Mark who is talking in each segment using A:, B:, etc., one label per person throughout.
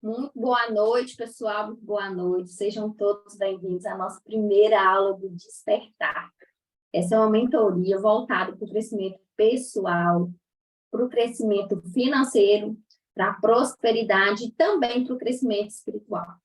A: Muito boa noite, pessoal. Muito boa noite. Sejam todos bem-vindos à nossa primeira aula do Despertar. Essa é uma mentoria voltada para o crescimento pessoal, para o crescimento financeiro, para a prosperidade e também para o crescimento espiritual.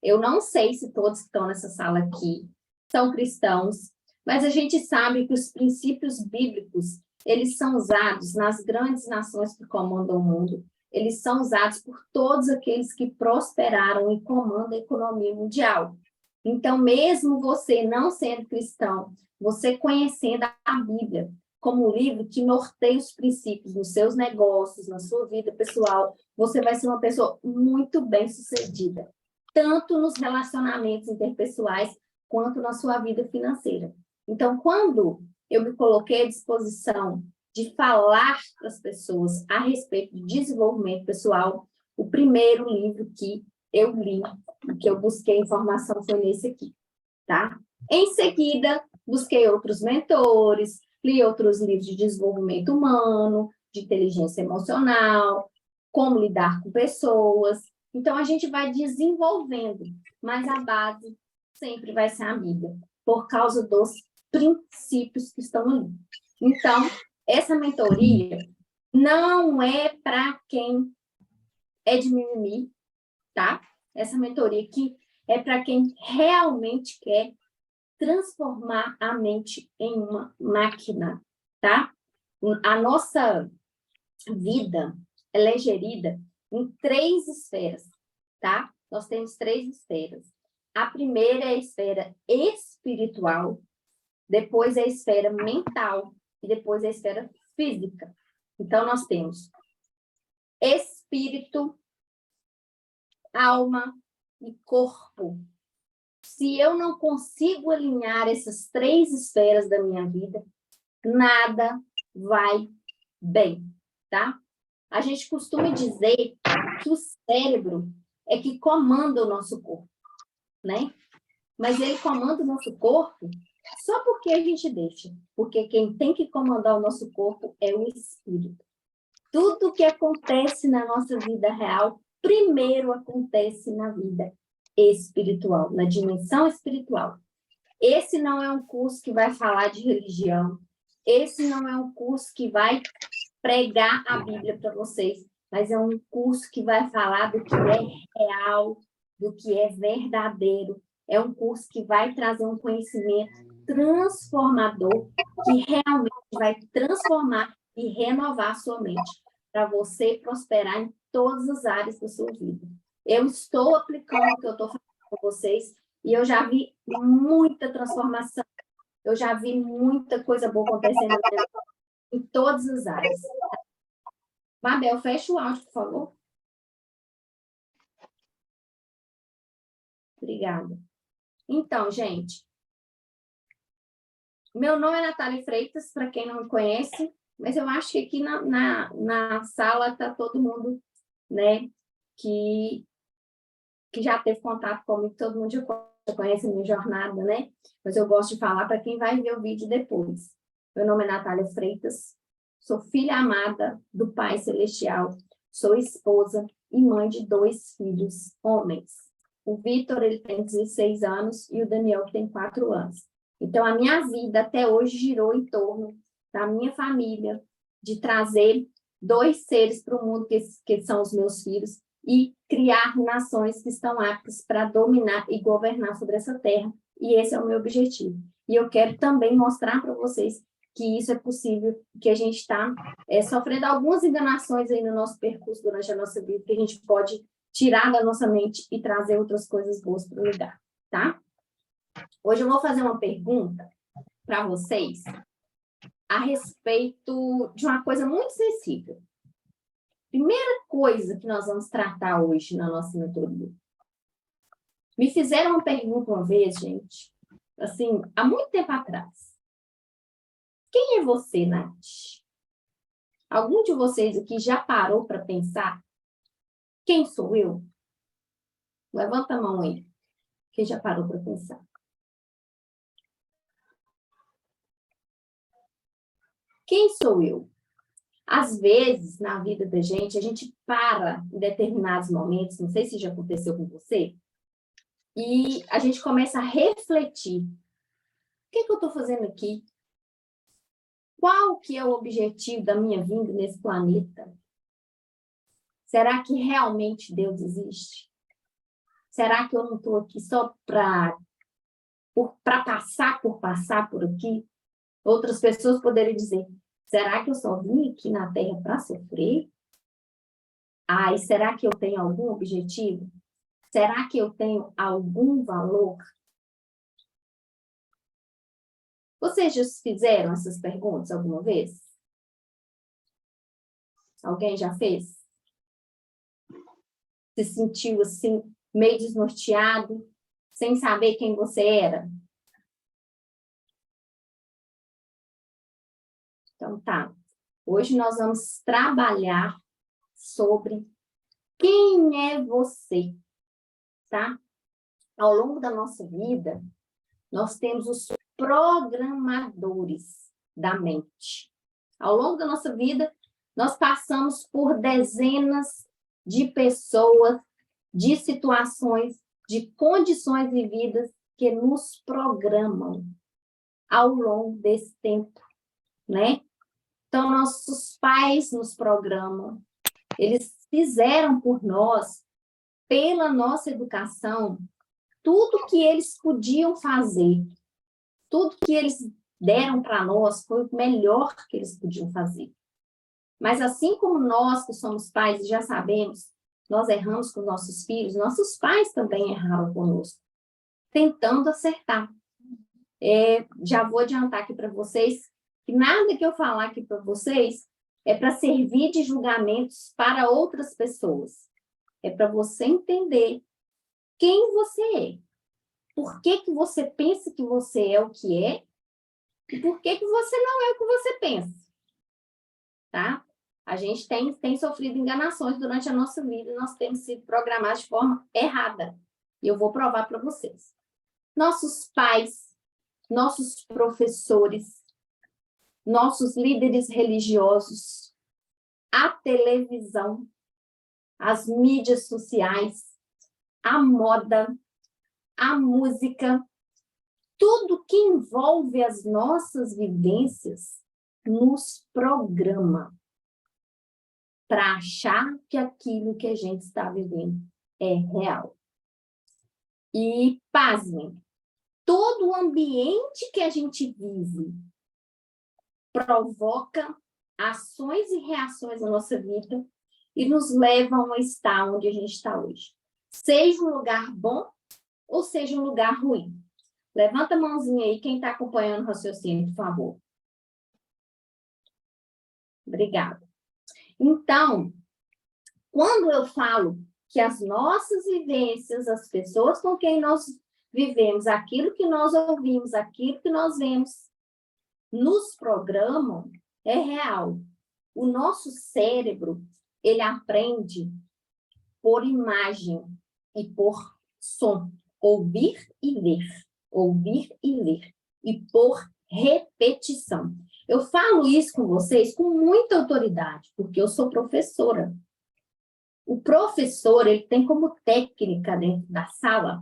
A: Eu não sei se todos que estão nessa sala aqui são cristãos, mas a gente sabe que os princípios bíblicos, eles são usados nas grandes nações que comandam o mundo. Eles são usados por todos aqueles que prosperaram e comandam a economia mundial. Então, mesmo você não sendo cristão, você conhecendo a Bíblia como um livro que norteia os princípios nos seus negócios, na sua vida pessoal, você vai ser uma pessoa muito bem-sucedida, tanto nos relacionamentos interpessoais, quanto na sua vida financeira. Então, quando eu me coloquei à disposição de falar para as pessoas a respeito de desenvolvimento pessoal, o primeiro livro que eu li, que eu busquei informação foi nesse aqui, tá? Em seguida, busquei outros mentores, li outros livros de desenvolvimento humano, de inteligência emocional, como lidar com pessoas. Então, a gente vai desenvolvendo, mas a base sempre vai ser a Bíblia, por causa dos princípios que estão ali. Então, essa mentoria não é para quem é de mimimi, tá? Essa mentoria aqui é para quem realmente quer transformar a mente em uma máquina, tá? A nossa vida, ela é gerida em 3 esferas, tá? Nós temos 3 esferas. A primeira é a esfera espiritual, depois é a esfera mental e depois é a esfera física. Então, nós temos espírito, alma e corpo. Se eu não consigo alinhar essas 3 esferas da minha vida, nada vai bem, tá? A gente costuma dizer que o cérebro é que comanda o nosso corpo, né? Mas ele comanda o nosso corpo só porque a gente deixa. Porque quem tem que comandar o nosso corpo é o espírito. Tudo que acontece na nossa vida real, primeiro acontece na vida espiritual, na dimensão espiritual. Esse não é um curso que vai falar de religião. Esse não é um curso que vai pregar a Bíblia para vocês, mas é um curso que vai falar do que é real, do que é verdadeiro. É um curso que vai trazer um conhecimento transformador, que realmente vai transformar e renovar a sua mente, para você prosperar em todas as áreas da sua vida. Eu estou aplicando o que eu estou falando com vocês, e eu já vi muita transformação, eu já vi muita coisa boa acontecendo em todas as áreas. Mabel, fecha o áudio, por favor. Obrigada. Então, gente, meu nome é Natália Freitas, para quem não me conhece, mas eu acho que aqui na sala está todo mundo, né, que já teve contato comigo, todo mundo já conhece a minha jornada, né? Mas eu gosto de falar para quem vai ver o vídeo depois. Meu nome é Natália Freitas, sou filha amada do Pai Celestial, sou esposa e mãe de 2 filhos homens. O Vitor, ele tem 16 anos e o Daniel, que tem 4 anos. Então, a minha vida até hoje girou em torno da minha família, de trazer 2 seres para o mundo, que são os meus filhos, e criar nações que estão aptas para dominar e governar sobre essa terra. E esse é o meu objetivo. E eu quero também mostrar para vocês que isso é possível, que a gente está sofrendo algumas enganações aí no nosso percurso durante a nossa vida, que a gente pode tirar da nossa mente e trazer outras coisas boas para o lugar, tá? Hoje eu vou fazer uma pergunta para vocês a respeito de uma coisa muito sensível. Primeira coisa que nós vamos tratar hoje na nossa mentoria. Me fizeram uma pergunta uma vez, gente, assim, há muito tempo atrás. Quem é você, Nath? Algum de vocês aqui já parou para pensar? Quem sou eu? Levanta a mão aí. Quem já parou para pensar? Quem sou eu? Às vezes, na vida da gente, a gente para em determinados momentos, não sei se já aconteceu com você, e a gente começa a refletir. O que eu estou fazendo aqui? Qual que é o objetivo da minha vinda nesse planeta? Será que realmente Deus existe? Será que eu não estou aqui só para passar por aqui? Outras pessoas poderiam dizer, será que eu só vim aqui na Terra para sofrer? E será que eu tenho algum objetivo? Será que eu tenho algum valor? Vocês já fizeram essas perguntas alguma vez? Alguém já fez? Se sentiu assim, meio desnorteado, sem saber quem você era? Então tá. Hoje nós vamos trabalhar sobre quem é você, tá? Ao longo da nossa vida, nós temos os programadores da mente. Ao longo da nossa vida, nós passamos por dezenas de pessoas, de situações, de condições vividas que nos programam ao longo desse tempo, né? Então, nossos pais nos programam, eles fizeram por nós, pela nossa educação, tudo que eles podiam fazer, tudo que eles deram para nós foi o melhor que eles podiam fazer. Mas assim como nós que somos pais e já sabemos, nós erramos com nossos filhos, nossos pais também erraram conosco, tentando acertar. Já vou adiantar aqui para vocês que nada que eu falar aqui para vocês é para servir de julgamentos para outras pessoas. É para você entender quem você é. Por que você pensa que você é o que é e por que você não é o que você pensa. Tá? A gente tem sofrido enganações durante a nossa vida e nós temos sido programados de forma errada. E eu vou provar para vocês. Nossos pais, nossos professores, nossos líderes religiosos, a televisão, as mídias sociais, a moda, a música, tudo que envolve as nossas vivências nos programa para achar que aquilo que a gente está vivendo é real. E, pasmem, todo o ambiente que a gente vive provoca ações e reações na nossa vida e nos levam a estar onde a gente está hoje. Seja um lugar bom ou seja um lugar ruim. Levanta a mãozinha aí, quem está acompanhando o raciocínio, por favor. Obrigada. Então, quando eu falo que as nossas vivências, as pessoas com quem nós vivemos, aquilo que nós ouvimos, aquilo que nós vemos, nos programam, é real. O nosso cérebro, ele aprende por imagem e por som. Ouvir e ler. Ouvir e ler. E por repetição. Eu falo isso com vocês com muita autoridade, porque eu sou professora. O professor, ele tem como técnica dentro da sala,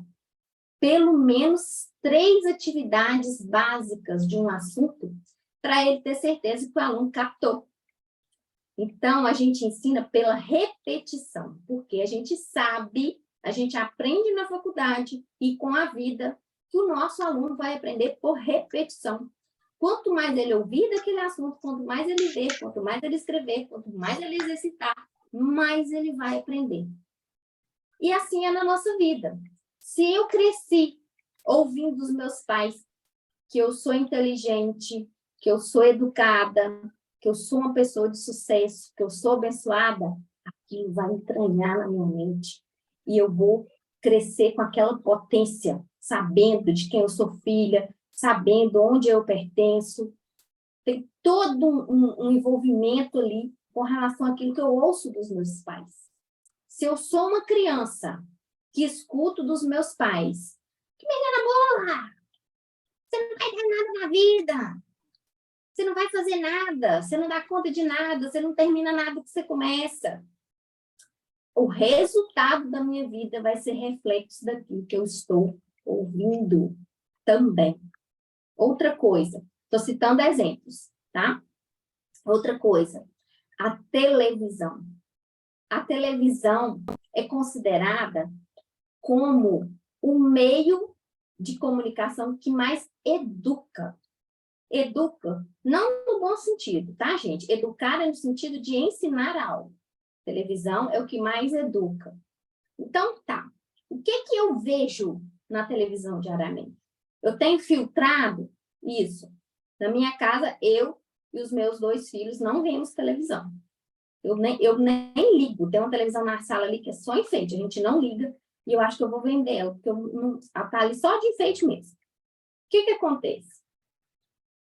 A: pelo menos 3 atividades básicas de um assunto, para ele ter certeza que o aluno captou. Então, a gente ensina pela repetição, porque a gente sabe, a gente aprende na faculdade e com a vida, que o nosso aluno vai aprender por repetição. Quanto mais ele ouvir daquele assunto, quanto mais ele ver, quanto mais ele escrever, quanto mais ele exercitar, mais ele vai aprender. E assim é na nossa vida. Se eu cresci ouvindo dos meus pais que eu sou inteligente, que eu sou educada, que eu sou uma pessoa de sucesso, que eu sou abençoada, aquilo vai entranhar na minha mente. E eu vou crescer com aquela potência, sabendo de quem eu sou filha, sabendo onde eu pertenço. Tem todo um envolvimento ali com relação àquilo que eu ouço dos meus pais. Se eu sou uma criança que escuto dos meus pais, que menina boa, você não vai ter nada na vida, Você não vai fazer nada, você não dá conta de nada, você não termina nada que você começa. O resultado da minha vida vai ser reflexo daquilo que eu estou ouvindo também. Outra coisa, estou citando exemplos, tá? Outra coisa, a televisão. A televisão é considerada como o meio de comunicação que mais educa. Educa, não no bom sentido, tá, gente? Educar é no sentido de ensinar algo. Televisão é o que mais educa. Então, tá. O que que eu vejo na televisão diariamente? Eu tenho filtrado isso. Na minha casa, eu e os meus 2 filhos não vemos televisão. Eu nem ligo. Tem uma televisão na sala ali que é só enfeite. A gente não liga e eu acho que eu vou vender ela, porque ela tá ali só de enfeite mesmo. O que que acontece?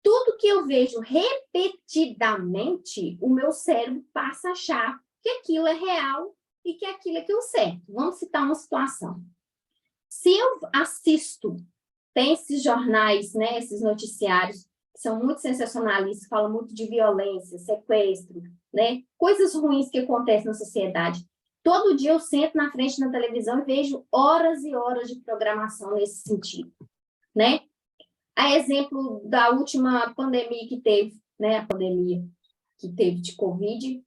A: Tudo que eu vejo repetidamente, o meu cérebro passa a achar que aquilo é real e que aquilo é aquilo certo. Vamos citar uma situação. Se eu assisto, tem esses jornais, né, esses noticiários, que são muito sensacionalistas, falam muito de violência, sequestro, né, coisas ruins que acontecem na sociedade. Todo dia eu sento na frente da televisão e vejo horas e horas de programação nesse sentido, né? A exemplo da última pandemia que teve, né, a pandemia que teve de Covid,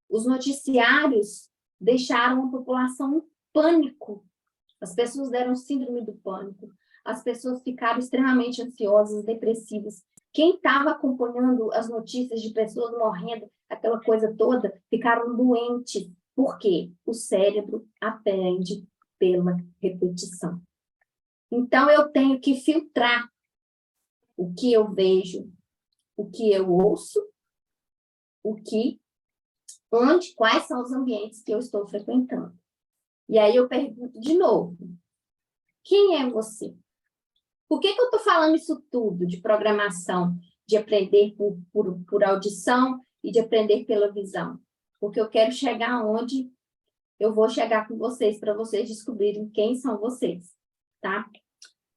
A: os noticiários deixaram a população em pânico. As pessoas deram síndrome do pânico, as pessoas ficaram extremamente ansiosas, depressivas. Quem estava acompanhando as notícias de pessoas morrendo, aquela coisa toda, ficaram doentes. Por quê? O cérebro aprende pela repetição. Então, eu tenho que filtrar o que eu vejo, o que eu ouço, quais são os ambientes que eu estou frequentando. E aí eu pergunto de novo, quem é você? Por que eu estou falando isso tudo de programação, de aprender por audição e de aprender pela visão? Porque eu quero chegar onde eu vou chegar com vocês, para vocês descobrirem quem são vocês, tá? O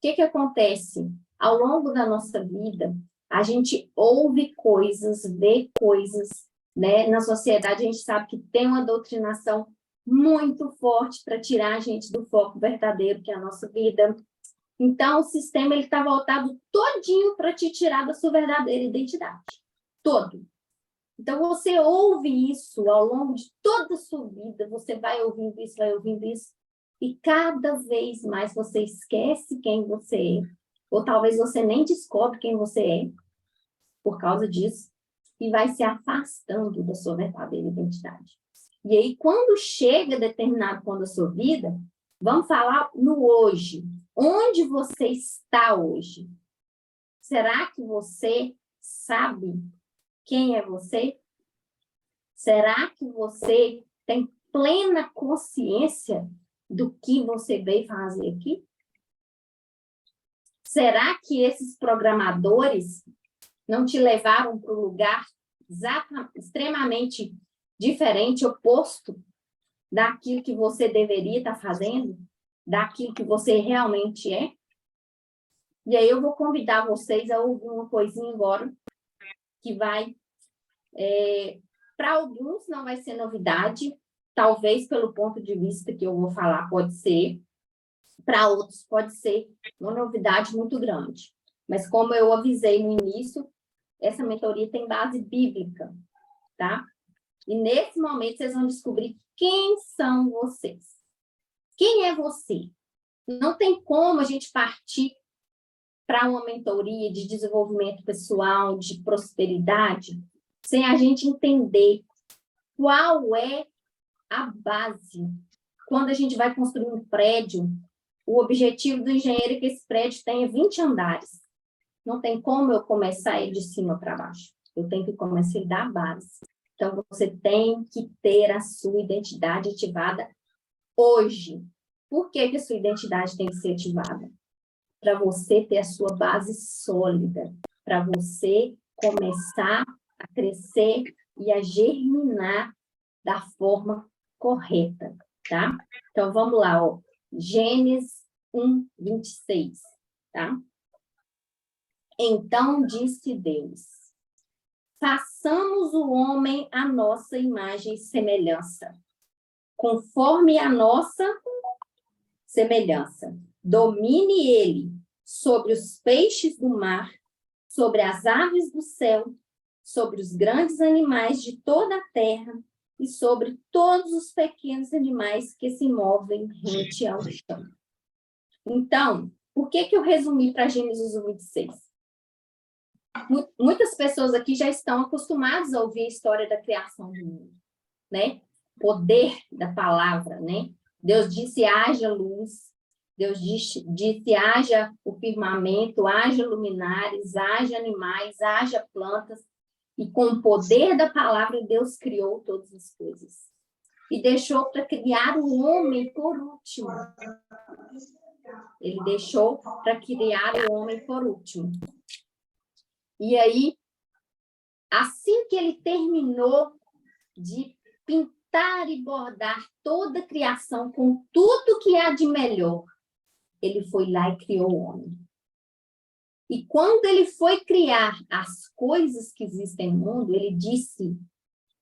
A: que acontece? Ao longo da nossa vida, a gente ouve coisas, vê coisas, né? Na sociedade, a gente sabe que tem uma doutrinação muito forte para tirar a gente do foco verdadeiro, que é a nossa vida. Então, o sistema está voltado todinho para te tirar da sua verdadeira identidade. Todo. Então, você ouve isso ao longo de toda a sua vida, você vai ouvindo isso, e cada vez mais você esquece quem você é, ou talvez você nem descobre quem você é por causa disso, e vai se afastando da sua verdadeira identidade. E aí, quando chega determinado ponto da sua vida, vamos falar no hoje. Onde você está hoje? Será que você sabe quem é você? Será que você tem plena consciência do que você veio fazer aqui? Será que esses programadores não te levaram para um lugar extremamente diferente, oposto daquilo que você deveria estar fazendo, daquilo que você realmente é? E aí eu vou convidar vocês a ouvir uma coisinha agora, que vai... para alguns não vai ser novidade, talvez pelo ponto de vista que eu vou falar pode ser, para outros pode ser uma novidade muito grande. Mas como eu avisei no início, essa mentoria tem base bíblica, tá? E nesse momento vocês vão descobrir quem são vocês. Quem é você? Não tem como a gente partir para uma mentoria de desenvolvimento pessoal, de prosperidade, sem a gente entender qual é a base. Quando a gente vai construir um prédio, o objetivo do engenheiro é que esse prédio tenha 20 andares. Não tem como eu começar ele de cima para baixo. Eu tenho que começar da base. Então, você tem que ter a sua identidade ativada hoje. Por que a sua identidade tem que ser ativada? Para você ter a sua base sólida, para você começar a crescer e a germinar da forma correta, tá? Então, vamos lá, ó. Gênesis 1:26, tá? Então disse Deus, façamos o homem à nossa imagem e semelhança, conforme a nossa semelhança. Domine ele sobre os peixes do mar, sobre as aves do céu, sobre os grandes animais de toda a terra e sobre todos os pequenos animais que se movem rente ao chão. Então, por que eu resumi para Gênesis 1:26? Muitas pessoas aqui já estão acostumadas a ouvir a história da criação do mundo, né? Poder da palavra, né? Deus disse, haja luz. Deus disse, haja o firmamento, haja luminares, haja animais, haja plantas. E com o poder da palavra, Deus criou todas as coisas. E deixou para criar o homem por último. Ele deixou para criar o homem por último. E aí, assim que ele terminou de pintar e bordar toda a criação com tudo que há de melhor, ele foi lá e criou o homem. E quando ele foi criar as coisas que existem no mundo, ele disse,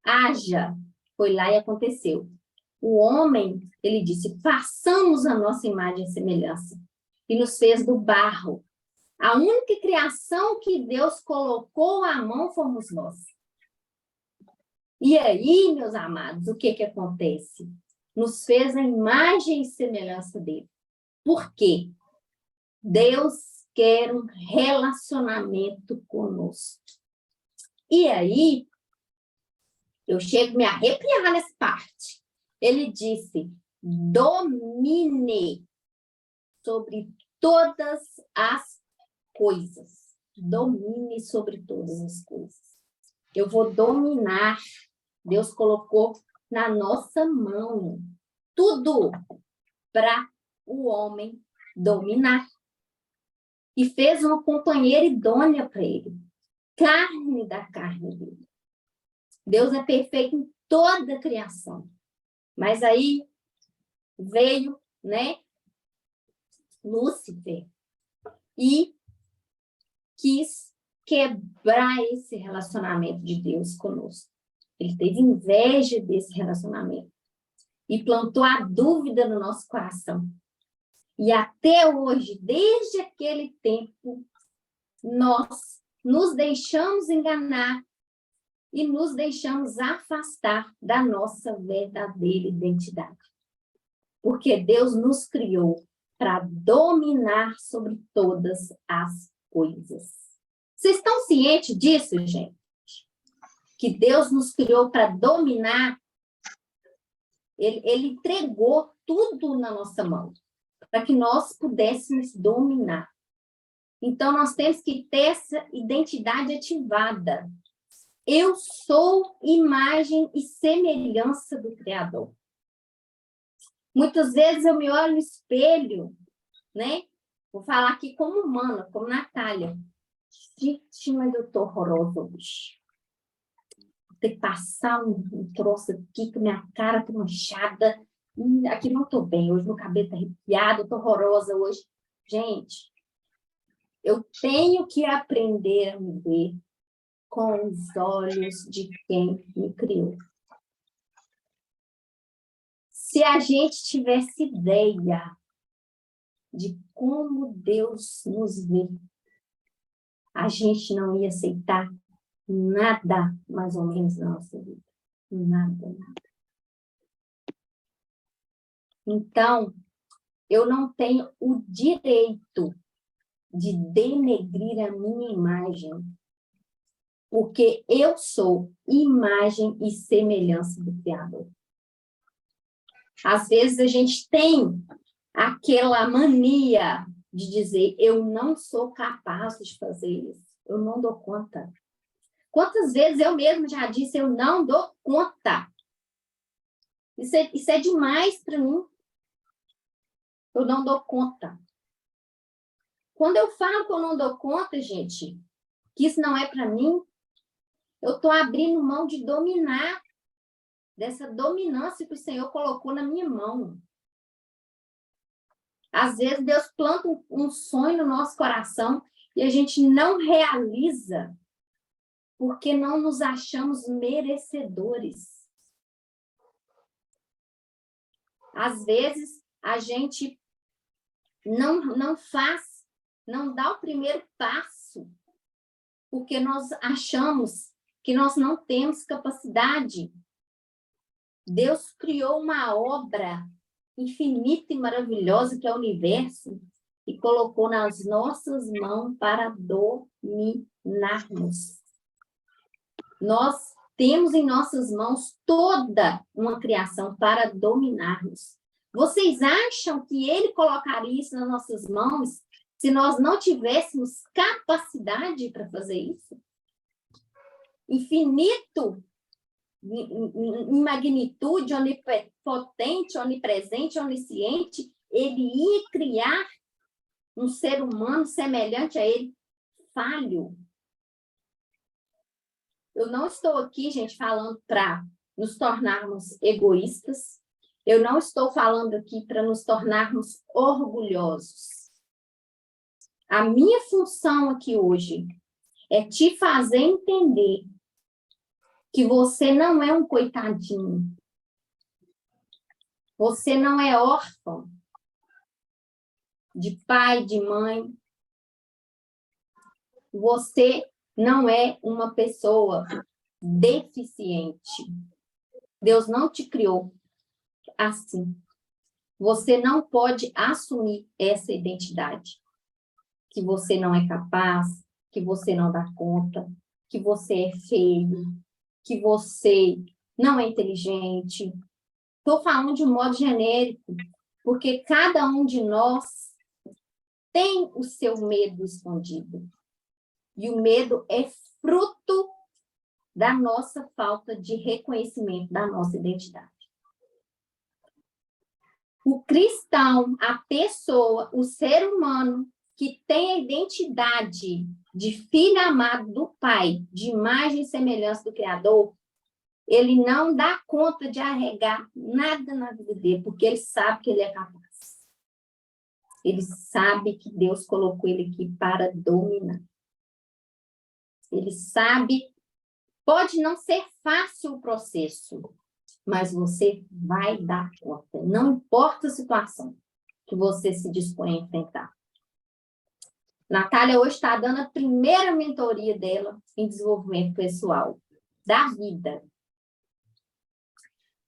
A: haja, foi lá e aconteceu. O homem, ele disse, façamos a nossa imagem e semelhança. E nos fez do barro. A única criação que Deus colocou à mão fomos nós. E aí, meus amados, o que acontece? Nos fez a imagem e semelhança dele. Por quê? Deus quer um relacionamento conosco. E aí, eu chego a me arrepiar nessa parte. Ele disse, domine sobre todas as coisas. Domine sobre todas as coisas. Eu vou dominar. Deus colocou na nossa mão tudo para o homem dominar. E fez uma companheira idônea para ele. Carne da carne dele. Deus é perfeito em toda a criação. Mas aí veio, né, Lúcifer e quis quebrar esse relacionamento de Deus conosco. Ele teve inveja desse relacionamento e plantou a dúvida no nosso coração. E até hoje, desde aquele tempo, nós nos deixamos enganar e nos deixamos afastar da nossa verdadeira identidade. Porque Deus nos criou para dominar sobre todas as coisas. Vocês estão cientes disso, gente? Que Deus nos criou para dominar. Ele entregou tudo na nossa mão, para que nós pudéssemos dominar. Então, nós temos que ter essa identidade ativada. Eu sou imagem e semelhança do Criador. Muitas vezes eu me olho no espelho, né? Vou falar aqui como humana, como Natália. Gente, mas eu tô horrorosa hoje. Vou ter que passar um troço aqui, que minha cara tá manchada. Aqui não tô bem, hoje meu cabelo tá arrepiado, eu tô horrorosa hoje. Gente, eu tenho que aprender a me ver com os olhos de quem me criou. Se a gente tivesse ideia de como Deus nos vê, a gente não ia aceitar nada mais ou menos na nossa vida. Nada, nada. Então, eu não tenho o direito de denegrir a minha imagem, porque eu sou imagem e semelhança do Criador. Às vezes a gente tem aquela mania de dizer, eu não sou capaz de fazer isso, eu não dou conta. Quantas vezes eu mesma já disse, eu não dou conta. Isso é demais para mim. Eu não dou conta. Quando eu falo que eu não dou conta, gente, que isso não é para mim, eu estou abrindo mão de dominar, dessa dominância que o Senhor colocou na minha mão. Às vezes, Deus planta um sonho no nosso coração e a gente não realiza. porque não nos achamos merecedores. Às vezes, a gente não faz, não dá o primeiro passo, porque nós achamos que nós não temos capacidade. Deus criou uma obra infinita e maravilhosa, que é o universo, e colocou nas nossas mãos para dominarmos. Nós temos em nossas mãos toda uma criação para dominarmos. Vocês acham que ele colocaria isso nas nossas mãos se nós não tivéssemos capacidade para fazer isso? Infinito em magnitude, onipotente, onipresente, onisciente, ele ia criar um ser humano semelhante a ele, falho. Eu não estou aqui, gente, falando para nos tornarmos egoístas. Eu não estou falando aqui para nos tornarmos orgulhosos. A minha função aqui hoje é te fazer entender que você não é um coitadinho. Você não é órfão de pai, de mãe. Você não é uma pessoa deficiente. Deus não te criou assim. Você não pode assumir essa identidade. Que você não é capaz, que você não dá conta, que você é feio, que você não é inteligente. Estou falando de um modo genérico, porque cada um de nós tem o seu medo escondido. E o medo é fruto da nossa falta de reconhecimento da nossa identidade. O cristão, a pessoa, o ser humano que tem a identidade de filho amado do Pai, de imagem e semelhança do Criador, ele não dá conta de arregar nada na vida dele, porque ele sabe que ele é capaz. Ele sabe que Deus colocou ele aqui para dominar. Ele sabe, pode não ser fácil o processo, mas você vai dar conta. Não importa a situação que você se dispõe a enfrentar. Natália hoje está dando a primeira mentoria dela em desenvolvimento pessoal da vida.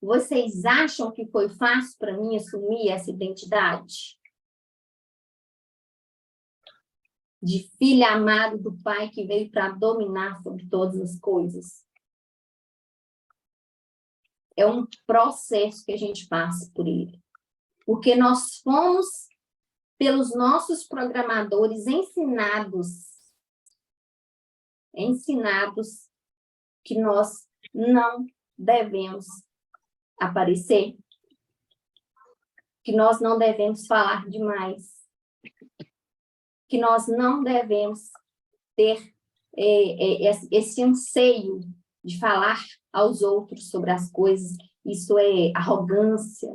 A: Vocês acham que foi fácil para mim assumir essa identidade? De filha amada do Pai que veio para dominar sobre todas as coisas. É um processo que a gente passa por ele. Porque nós fomos, pelos nossos programadores, ensinados que nós não devemos aparecer, que nós não devemos falar demais, que nós não devemos ter esse anseio de falar aos outros sobre as coisas. Isso é arrogância.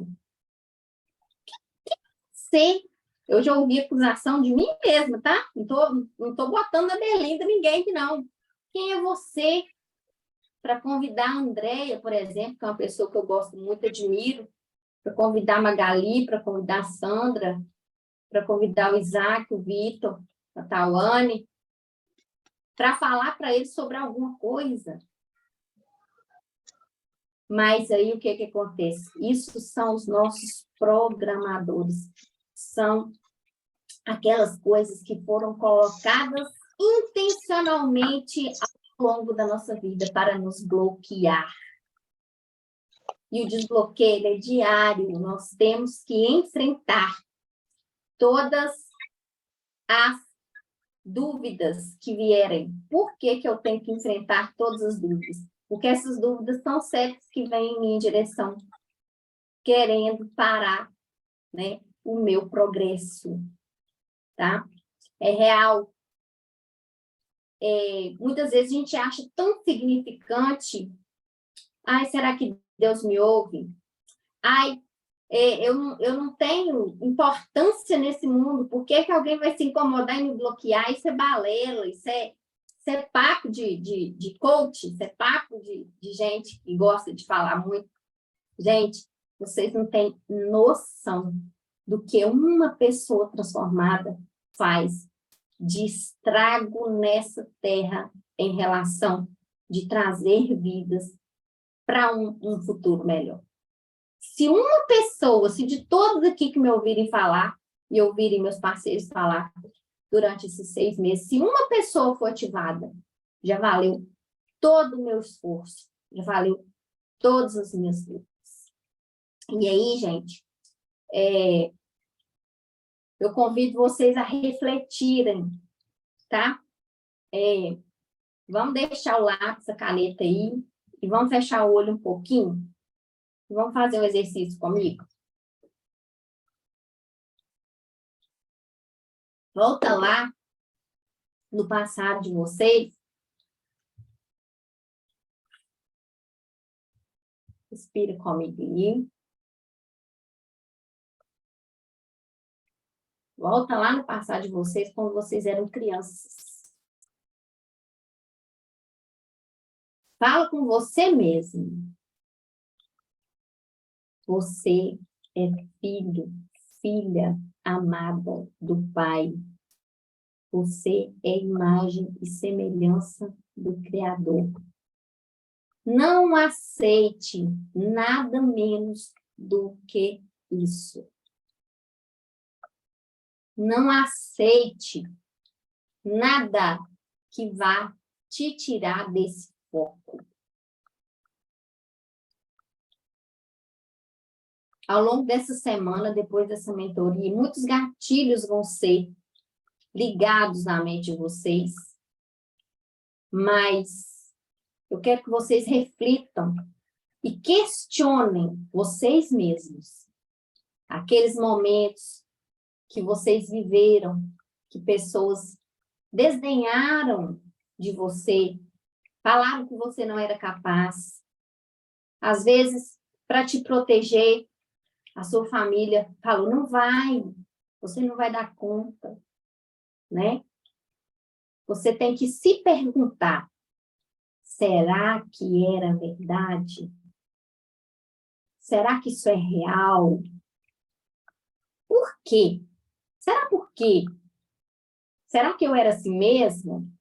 A: Eu já ouvi acusação de mim mesma, tá? Não tô botando na berlinda ninguém aqui, não. Quem é você para convidar a Andréia, por exemplo, que é uma pessoa que eu gosto muito, admiro, para convidar a Magali, para convidar a Sandra, para convidar o Isaac, o Vitor, a Tawane, para falar para eles sobre alguma coisa. Mas aí o que acontece? Isso são os nossos programadores. São aquelas coisas que foram colocadas intencionalmente ao longo da nossa vida para nos bloquear. E o desbloqueio é diário. Nós temos que enfrentar todas as dúvidas que vierem. Por que eu tenho que enfrentar todas as dúvidas? Porque essas dúvidas são certas que vêm em minha direção, querendo parar, né, o meu progresso. Tá? É real. Muitas vezes a gente acha tão significante. Ai, será que Deus me ouve? Ai, eu não tenho importância nesse mundo. Por que alguém vai se incomodar e me bloquear? Isso é balela, isso é Isso é papo de coach, isso é papo de gente que gosta de falar muito. Gente, vocês não têm noção do que uma pessoa transformada faz de estrago nessa terra em relação de trazer vidas para um futuro melhor. Se uma pessoa, se de todos aqui que me ouvirem falar, e ouvirem meus parceiros falar durante esses 6 meses, se uma pessoa for ativada, já valeu todo o meu esforço, já valeu todas as minhas lutas. E aí, gente, eu convido vocês a refletirem, tá? Vamos deixar o lápis, a caneta aí, e vamos fechar o olho um pouquinho. Vamos fazer um exercício comigo? Volta lá no passado de vocês. Respira comigo aí. Volta lá no passado de vocês, quando vocês eram crianças. Fala com você mesmo. Você é filho, filha amada do Pai. Você é imagem e semelhança do Criador. Não aceite nada menos do que isso. Não aceite nada que vá te tirar desse foco. Ao longo dessa semana, depois dessa mentoria, muitos gatilhos vão ser ligados na mente de vocês, mas eu quero que vocês reflitam e questionem vocês mesmos aqueles momentos que vocês viveram, que pessoas desdenharam de você, falaram que você não era capaz. Às vezes, para te proteger, a sua família falou, não vai, você não vai dar conta, né? Você tem que se perguntar, será que era verdade? Será que isso é real? Por quê? Será por quê? Será que eu era assim mesmo?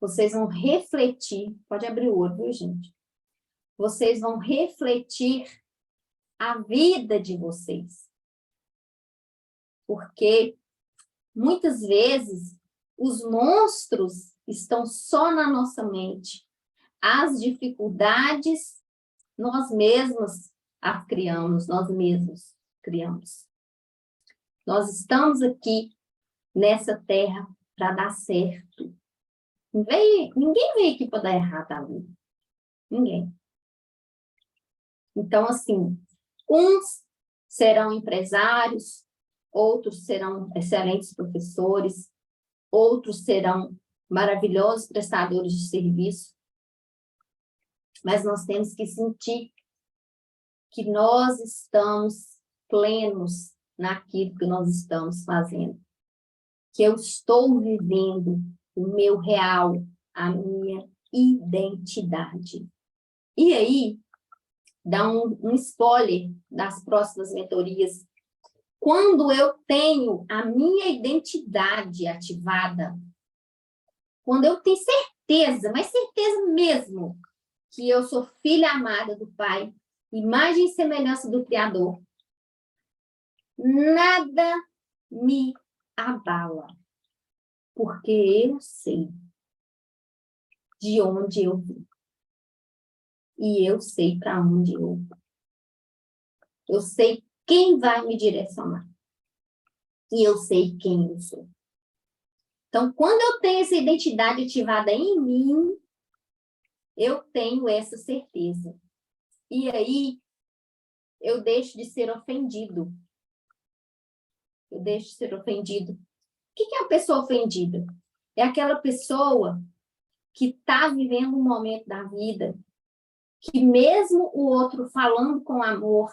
A: Vocês vão refletir, pode abrir o olho, viu, gente? Vocês vão refletir a vida de vocês. Porque muitas vezes os monstros estão só na nossa mente. As dificuldades nós mesmos as criamos, nós mesmos criamos. Nós estamos aqui nessa terra para dar certo. Ninguém veio aqui para dar errado a vida. Ninguém. Então, assim, uns serão empresários, outros serão excelentes professores, outros serão maravilhosos prestadores de serviço, mas nós temos que sentir que nós estamos plenos naquilo que nós estamos fazendo, que eu estou vivendo o meu real, a minha identidade. E aí, dá um spoiler das próximas mentorias. Quando eu tenho a minha identidade ativada, quando eu tenho certeza, mas certeza mesmo, que eu sou filha amada do Pai, imagem e semelhança do Criador, nada me abala, porque eu sei de onde eu vim. E eu sei para onde eu vou. Eu sei quem vai me direcionar. E eu sei quem eu sou. Então, quando eu tenho essa identidade ativada em mim, eu tenho essa certeza. E aí, eu deixo de ser ofendido. Eu deixo de ser ofendido. O que é uma pessoa ofendida? É aquela pessoa que está vivendo um momento da vida que mesmo o outro falando com amor,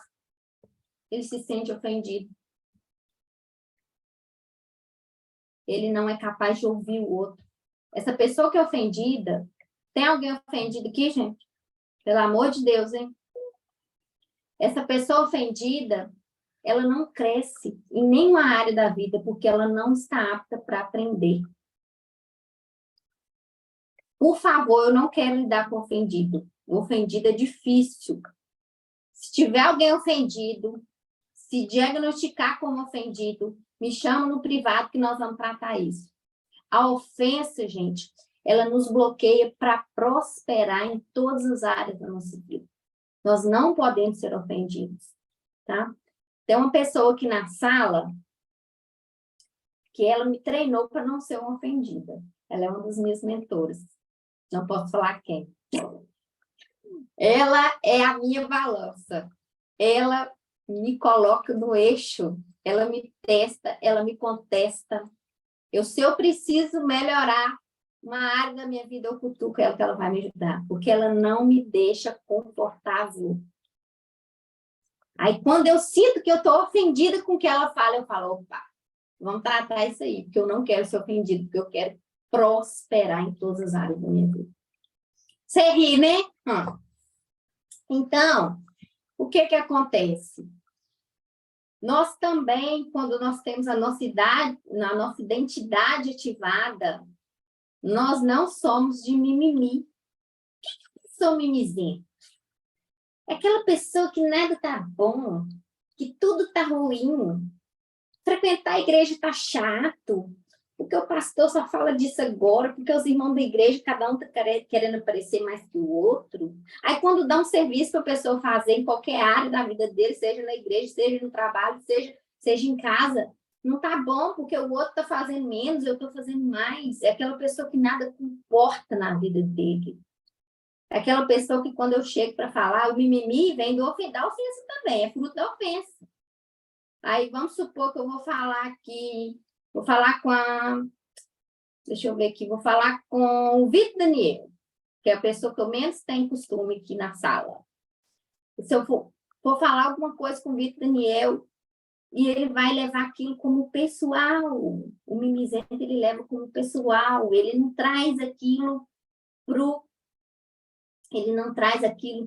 A: ele se sente ofendido. ele não é capaz de ouvir o outro. Essa pessoa que é ofendida, tem alguém ofendido aqui, gente? Pelo amor de Deus, hein? Essa pessoa ofendida, ela não cresce em nenhuma área da vida, porque ela não está apta para aprender. Por favor, eu não quero lidar com ofendido. O ofendido é difícil. Se tiver alguém ofendido, se diagnosticar como ofendido, me chama no privado que nós vamos tratar isso. A ofensa, gente, ela nos bloqueia para prosperar em todas as áreas da nossa vida. Nós não podemos ser ofendidos, tá? Tem uma pessoa aqui na sala que ela me treinou para não ser uma ofendida. Ela é uma das minhas mentoras. Não posso falar quem. Ela é a minha balança. Ela me coloca no eixo. Ela me testa, ela me contesta. Se eu preciso melhorar uma área da minha vida, eu cutuco ela que ela vai me ajudar. Porque ela não me deixa confortável. Aí, quando eu sinto que eu estou ofendida com o que ela fala, eu falo, opa, vamos tratar isso aí, porque eu não quero ser ofendido, porque eu quero prosperar em todas as áreas da minha vida. Você ri, né? Então, o que acontece? Nós também, quando nós temos a nossa identidade ativada, nós não somos de mimimi. O que sou mimizinho? É aquela pessoa que nada tá bom, que tudo tá ruim. Frequentar a igreja tá chato, porque o pastor só fala disso agora, porque os irmãos da igreja, cada um tá querendo aparecer mais que o outro. Aí, quando dá um serviço para a pessoa fazer em qualquer área da vida dele, seja na igreja, seja no trabalho, seja em casa, não tá bom, porque o outro tá fazendo menos, eu tô fazendo mais. É aquela pessoa que nada comporta na vida dele. É aquela pessoa que, quando eu chego para falar, o mimimi vem da ofensa também, é fruto da ofensa. Aí, vamos supor que eu vou falar aqui, deixa eu ver aqui, vou falar com o Vitor Daniel, que é a pessoa que eu menos tenho costume aqui na sala. Se eu for falar alguma coisa com o Vitor Daniel, e ele vai levar aquilo como pessoal, o mimizento ele leva como pessoal, ele não traz aquilo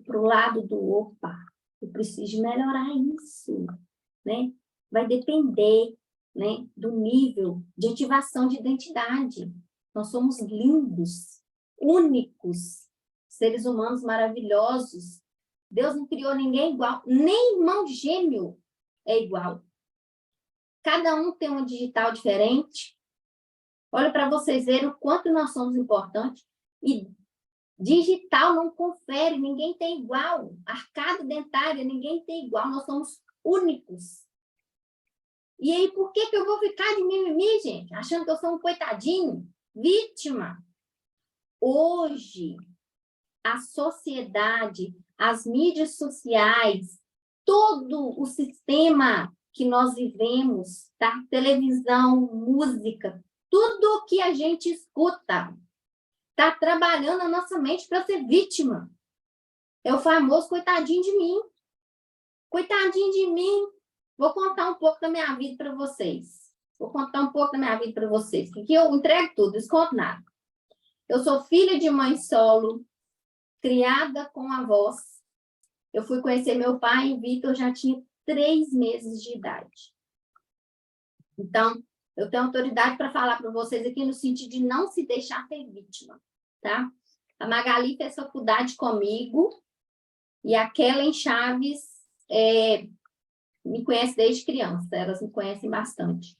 A: pro lado do opa, eu preciso melhorar isso, né? Vai depender, né, do nível de ativação de identidade. Nós somos lindos, únicos, seres humanos maravilhosos. Deus não criou ninguém igual, nem irmão gêmeo é igual. Cada um tem uma digital diferente. Olha para vocês verem o quanto nós somos importantes. E digital não confere, ninguém tem igual. Arcada dentária, ninguém tem igual. Nós somos únicos. E aí, por que eu vou ficar de mimimi, gente? Achando que eu sou um coitadinho? Vítima. Hoje, a sociedade, as mídias sociais, todo o sistema que nós vivemos, tá? Televisão, música, tudo que a gente escuta está trabalhando a nossa mente para ser vítima. É o famoso coitadinho de mim. Coitadinho de mim. Vou contar um pouco da minha vida para vocês. Que eu entrego tudo, desconto nada. Eu sou filha de mãe solo, criada com avós. Eu fui conhecer meu pai, o Vitor, já tinha 3 meses de idade. Então, eu tenho autoridade para falar para vocês aqui no sentido de não se deixar ser vítima, tá? A Magali fez faculdade comigo e a Kellen Chaves me conhece desde criança, elas me conhecem bastante.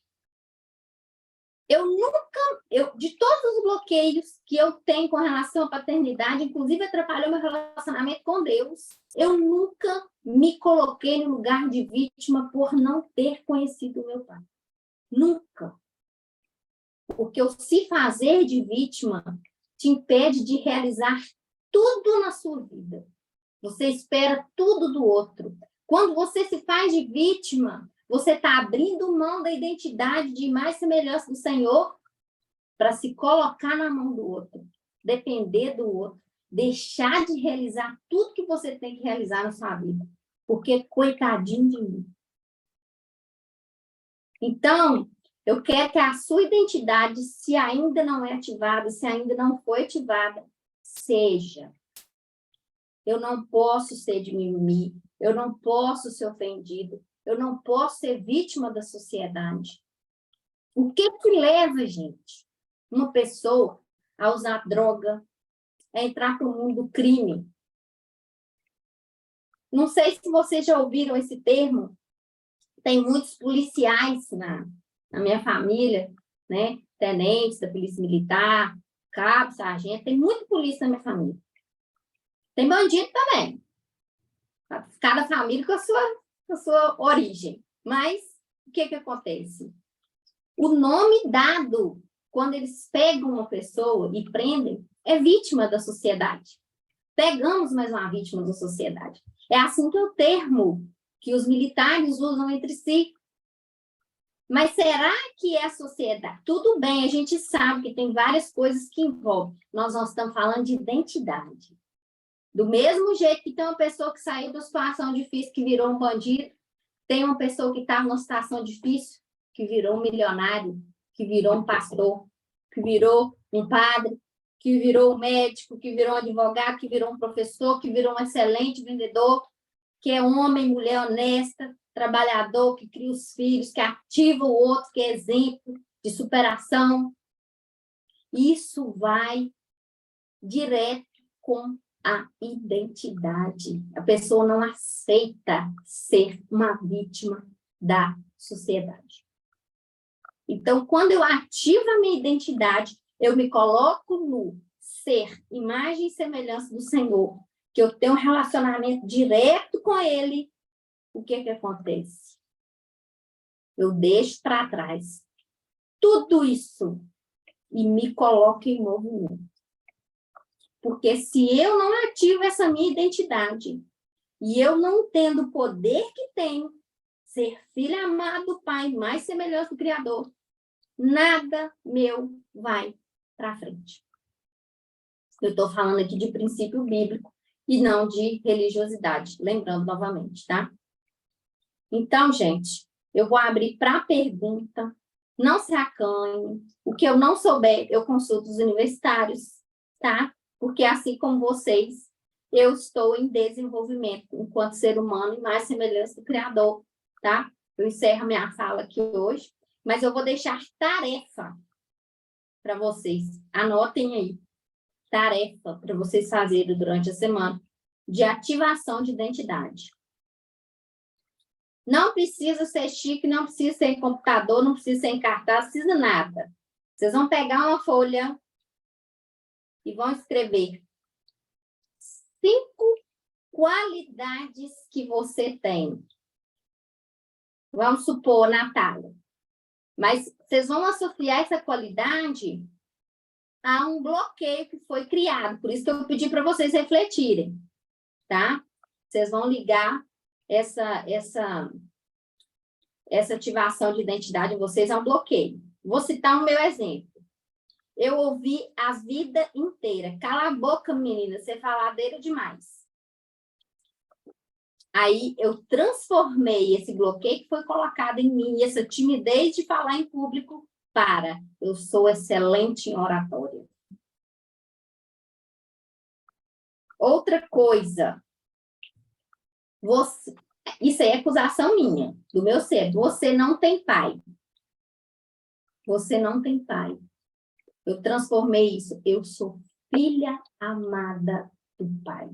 A: De todos os bloqueios que eu tenho com relação à paternidade, inclusive atrapalhou meu relacionamento com Deus, eu nunca me coloquei no lugar de vítima por não ter conhecido o meu pai. Nunca. Porque o se fazer de vítima te impede de realizar tudo na sua vida. Você espera tudo do outro. Quando você se faz de vítima, você está abrindo mão da identidade de imagem e semelhança do Senhor para se colocar na mão do outro, depender do outro, deixar de realizar tudo que você tem que realizar na sua vida. Porque coitadinho de mim. Então, Eu quero que a sua identidade, se ainda não é ativada, se ainda não foi ativada, seja. Eu não posso ser de mimimi, eu não posso ser ofendido, eu não posso ser vítima da sociedade. O que leva, gente, uma pessoa a usar droga, a entrar para o mundo do crime? Não sei se vocês já ouviram esse termo, tem muitos policiais na minha família, né? Tenentes da Polícia Militar, cabo, sargento, tem muito polícia na minha família. Tem bandido também. Cada família com a sua origem. Mas o que acontece? O nome dado, quando eles pegam uma pessoa e prendem, é vítima da sociedade. Pegamos mais uma vítima da sociedade. É assim que é o termo que os militares usam entre si. Mas será que é a sociedade? Tudo bem, a gente sabe que tem várias coisas que envolvem. Nós não estamos falando de identidade. Do mesmo jeito que tem uma pessoa que saiu de uma situação difícil, que virou um bandido, tem uma pessoa que está numa situação difícil, que virou um milionário, que virou um pastor, que virou um padre, que virou um médico, que virou um advogado, que virou um professor, que virou um excelente vendedor, que é homem, mulher honesta, trabalhador, que cria os filhos, que ativa o outro, que é exemplo de superação. Isso vai direto com a identidade. A pessoa não aceita ser uma vítima da sociedade. Então, quando eu ativo a minha identidade, eu me coloco no ser imagem e semelhança do Senhor, que eu tenho um relacionamento direto com Ele, o que acontece? Eu deixo para trás tudo isso e me coloco em movimento. Porque se eu não ativo essa minha identidade e eu não tendo o poder que tenho, ser filha amada do Pai, mais semelhante do Criador, nada meu vai para frente. Eu estou falando aqui de princípio bíblico e não de religiosidade, lembrando novamente, tá? Então, gente, eu vou abrir para pergunta, não se acanhe, o que eu não souber, eu consulto os universitários, tá? Porque assim como vocês, eu estou em desenvolvimento enquanto ser humano e mais semelhança do Criador, tá? Eu encerro minha fala aqui hoje, mas eu vou deixar tarefa para vocês. Anotem aí. Tarefa para vocês fazerem durante a semana de ativação de identidade. Não precisa ser chique, não precisa ser em computador, não precisa ser em cartaz, não precisa nada. Vocês vão pegar uma folha e vão escrever 5 qualidades que você tem. Vamos supor, Natália. Mas vocês vão associar essa qualidade a um bloqueio que foi criado. Por isso que eu pedi para vocês refletirem, tá? Vocês vão ligar essa ativação de identidade em vocês a um bloqueio. Vou citar o meu exemplo. Eu ouvi a vida inteira. Cala a boca, menina, você é faladeira demais. Aí eu transformei esse bloqueio que foi colocado em mim, essa timidez de falar em público, para eu sou excelente em oratória. Outra coisa, isso aí é acusação minha, do meu ser. Você não tem pai. Você não tem pai. Eu transformei isso. Eu sou filha amada do Pai.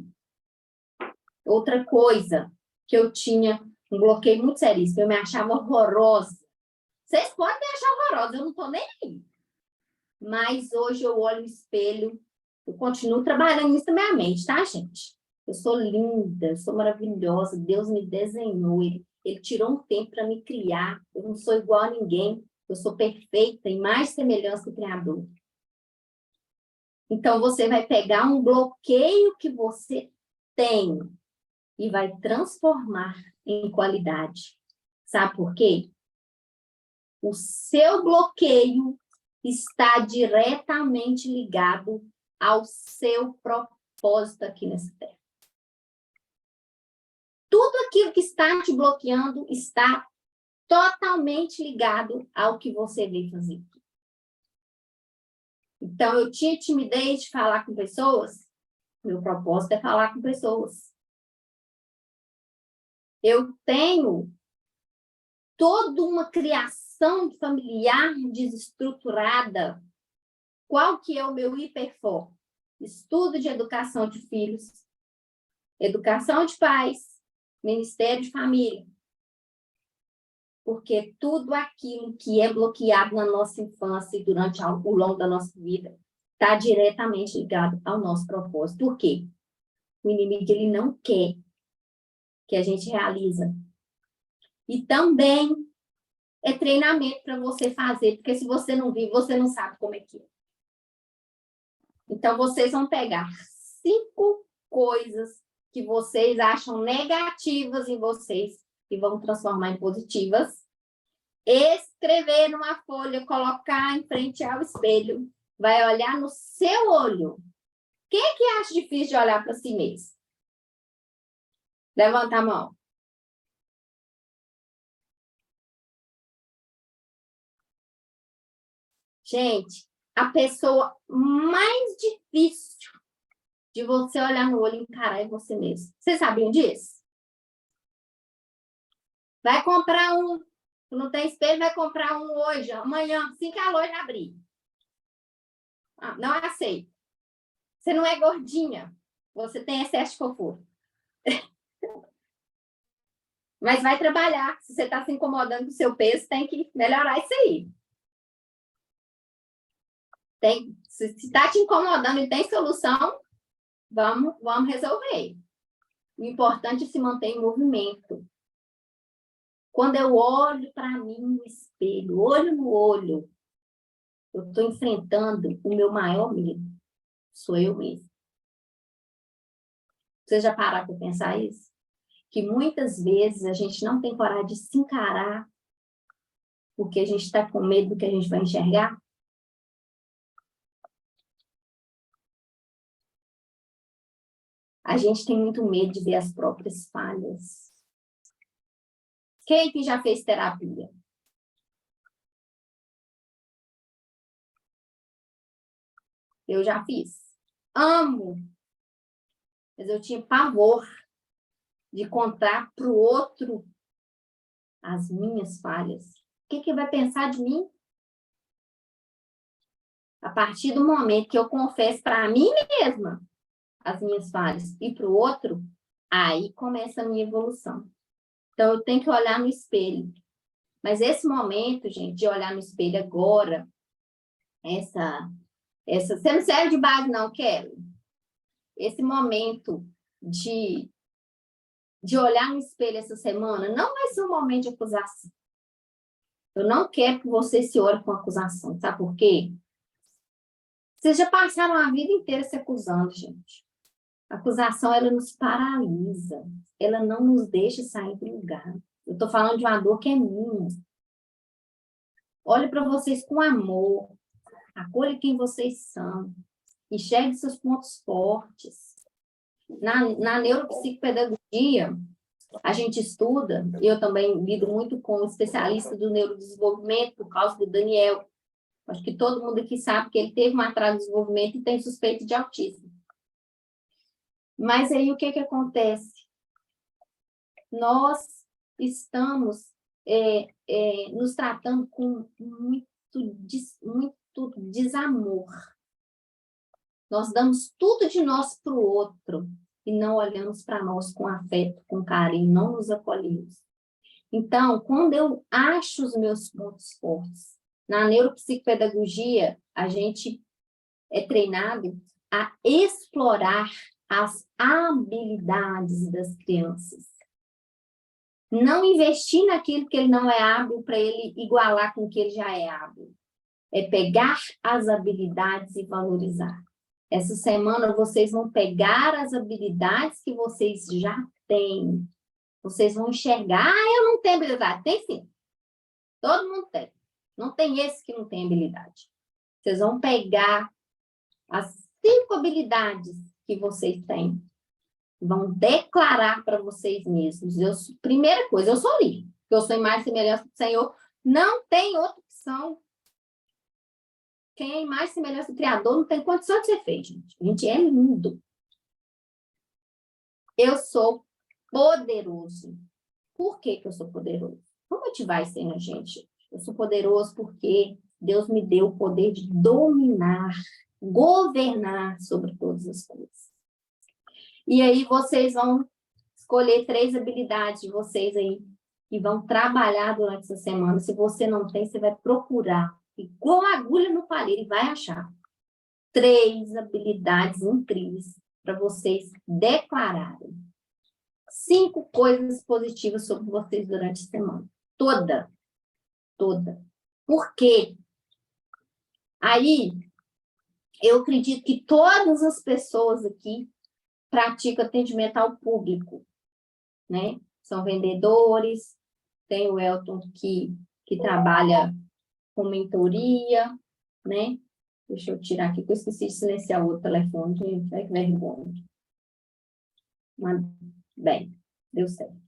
A: Outra coisa que eu tinha um bloqueio muito seríssimo, eu me achava horrorosa. Vocês podem me achar horrorosa, eu não estou nem aí. Mas hoje eu olho no espelho, eu continuo trabalhando nisso na minha mente, tá, gente? Eu sou linda, eu sou maravilhosa, Deus me desenhou, ele tirou um tempo para me criar, eu não sou igual a ninguém, eu sou perfeita, em mais semelhança do Criador. Então, você vai pegar um bloqueio que você tem e vai transformar em qualidade. Sabe por quê? O seu bloqueio está diretamente ligado ao seu propósito aqui nessa terra. Tudo aquilo que está te bloqueando está totalmente ligado ao que você veio fazer. Então, eu tinha timidez de falar com pessoas, meu propósito é falar com pessoas. Eu tenho toda uma criação familiar desestruturada. Qual que é o meu hiperfoco? Estudo de educação de filhos, educação de pais, ministério de família. Porque tudo aquilo que é bloqueado na nossa infância e durante o longo da nossa vida está diretamente ligado ao nosso propósito. Por quê? O inimigo ele não quer que a gente realiza. E também é treinamento para você fazer, porque se você não vive, você não sabe como é que é. Então, vocês vão pegar 5 coisas que vocês acham negativas em vocês e vão transformar em positivas. Escrever numa folha, colocar em frente ao espelho. Vai olhar no seu olho. Quem é que acha difícil de olhar para si mesmo? Levanta a mão. Gente, a pessoa mais difícil de você olhar no olho e encarar é você mesmo. Vocês sabiam disso? Vai comprar um. Não tem espelho, vai comprar um hoje, amanhã, assim que a loja abrir. Ah, não aceito. Você não é gordinha. Você tem excesso de fofura. Mas vai trabalhar. Se você está se incomodando com o seu peso, tem que melhorar isso aí. Se está te incomodando e tem solução, vamos resolver. O importante é se manter em movimento. Quando eu olho para mim no espelho, olho no olho, eu estou enfrentando o meu maior medo. Sou eu mesmo. Você já pararam para pensar isso? Que muitas vezes a gente não tem coragem de se encarar porque a gente está com medo do que a gente vai enxergar? A gente tem muito medo de ver as próprias falhas. Quem que já fez terapia? Eu já fiz. Amo. Mas eu tinha pavor de contar para o outro as minhas falhas. O que vai pensar de mim? A partir do momento que eu confesso para mim mesma as minhas falhas e para o outro, aí começa a minha evolução. Então, eu tenho que olhar no espelho. Mas esse momento, gente, de olhar no espelho agora, você não serve de base, não, Kelly. Esse momento de olhar no espelho essa semana não vai ser um momento de acusação. Eu não quero que você se olhe com acusação. Sabe por quê? Vocês já passaram a vida inteira se acusando, gente. A acusação, ela nos paralisa. Ela não nos deixa sair do lugar. Eu estou falando de uma dor que é minha. Olhe para vocês com amor. Acolha quem vocês são. Enxergue seus pontos fortes. Na neuropsicopedagogia, a gente estuda, eu também lido muito com especialistas do neurodesenvolvimento, por causa do Daniel. Acho que todo mundo aqui sabe que ele teve um atraso de desenvolvimento e tem suspeita de autismo. Mas aí o que acontece? Nós estamos nos tratando com muito desamor. Nós damos tudo de nós para o outro e não olhamos para nós com afeto, com carinho, não nos acolhemos. Então, quando eu acho os meus pontos fortes, na neuropsicopedagogia, a gente é treinado a explorar as habilidades das crianças. Não investir naquilo que ele não é hábil para ele igualar com o que ele já é hábil. É pegar as habilidades e valorizar. Essa semana vocês vão pegar as habilidades que vocês já têm. Vocês vão enxergar, eu não tenho habilidade. Tem sim. Todo mundo tem. Não tem esse que não tem habilidade. Vocês vão pegar as 5 habilidades que vocês têm. Vão declarar para vocês mesmos. Primeira coisa, eu sou livre. eu sou imagem e semelhança do Senhor, não tem outra opção. Quem é imagem e semelhança do Criador não tem condição de ser feito, gente. A gente é lindo. Eu sou poderoso. Por que que eu sou poderoso? Vamos motivar isso aí na gente. Eu sou poderoso porque Deus me deu o poder de dominar, governar sobre todas as coisas. E aí vocês vão escolher 3 habilidades de vocês aí que vão trabalhar durante essa semana. Se você não tem, você vai procurar. Igual agulha no palheiro e vai achar. 3 habilidades incríveis para vocês declararem. 5 coisas positivas sobre vocês durante a semana. Toda. Por quê? Aí, eu acredito que todas as pessoas aqui praticam atendimento ao público, né? São vendedores, tem o Elton que trabalha com mentoria, né? Deixa eu tirar aqui, que eu esqueci de silenciar o outro telefone, gente. Ai, que vergonha. Mas, bem, deu certo.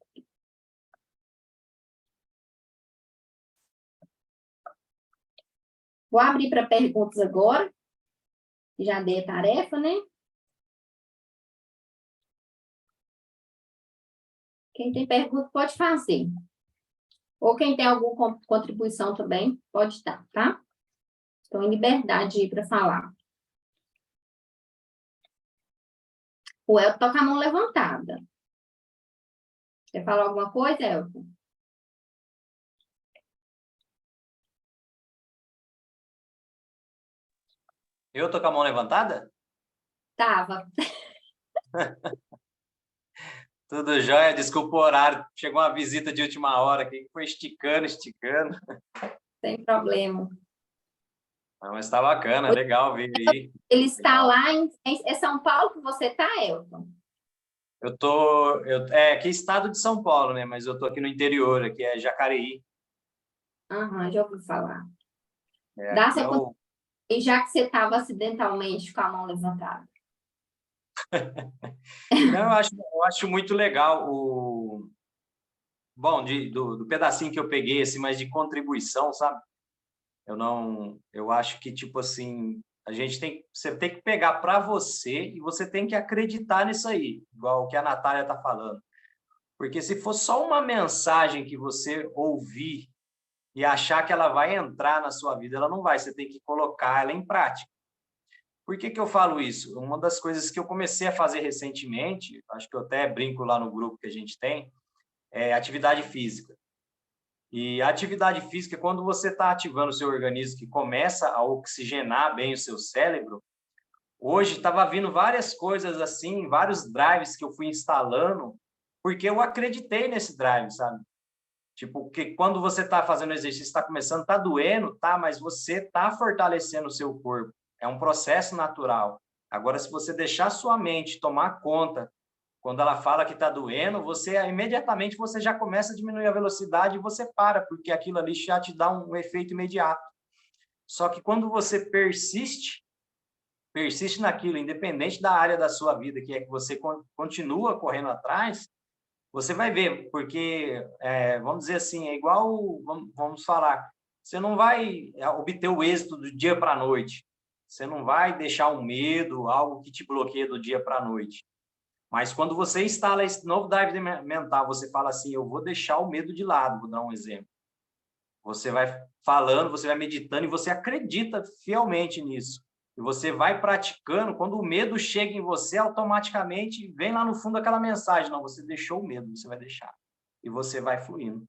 A: Vou abrir para perguntas agora. Já dei a tarefa, né? Quem tem pergunta pode fazer. Ou quem tem alguma contribuição também, pode dar, tá? Estou em liberdade aí para falar. O Elton está com a mão levantada. Quer falar alguma coisa, Elton?
B: Eu tô com a mão levantada?
A: Tava.
B: Tudo jóia, desculpa o horário. Chegou uma visita de última hora aqui, foi esticando.
A: Sem problema.
B: Não, mas tá bacana, legal vir aí.
A: Ele está
B: Legal.
A: lá é São Paulo que você está, Elton?
B: É aqui estado de São Paulo, né? Mas eu tô aqui no interior, aqui é Jacareí.
A: Aham, já ouvi falar. Dá
B: Aqui
A: seu E já que você estava acidentalmente com a mão levantada.
B: Não, eu acho muito legal bom, do pedacinho que eu peguei, assim, mas de contribuição, sabe? Eu acho que, tipo assim, você tem que pegar para você e você tem que acreditar nisso aí, igual o que a Natália está falando. Porque se for só uma mensagem que você ouvir e achar que ela vai entrar na sua vida, ela não vai, você tem que colocar ela em prática. Por que que eu falo isso? Uma das coisas que eu comecei a fazer recentemente, acho que eu até brinco lá no grupo que a gente tem, é atividade física. E a atividade física, quando você está ativando o seu organismo, que começa a oxigenar bem o seu cérebro, hoje estava vindo várias coisas assim, vários drives que eu fui instalando, porque eu acreditei nesse drive, sabe? Tipo, que quando você está fazendo exercício, está começando, está doendo, tá, mas você está fortalecendo o seu corpo. É um processo natural. Agora, se você deixar sua mente tomar conta, quando ela fala que está doendo, imediatamente você já começa a diminuir a velocidade e você para, porque aquilo ali já te dá um efeito imediato. Só que quando você persiste naquilo, independente da área da sua vida, que é que você continua correndo atrás, você vai ver, porque, vamos dizer assim, é igual, vamos falar, você não vai obter o êxito do dia para a noite, você não vai deixar um medo, algo que te bloqueia do dia para a noite. Mas quando você instala esse novo drive mental, você fala assim, eu vou deixar o medo de lado, vou dar um exemplo. Você vai falando, você vai meditando e você acredita fielmente nisso. E você vai praticando, quando o medo chega em você, automaticamente vem lá no fundo aquela mensagem, não, você deixou o medo, você vai deixar. E você vai fluindo.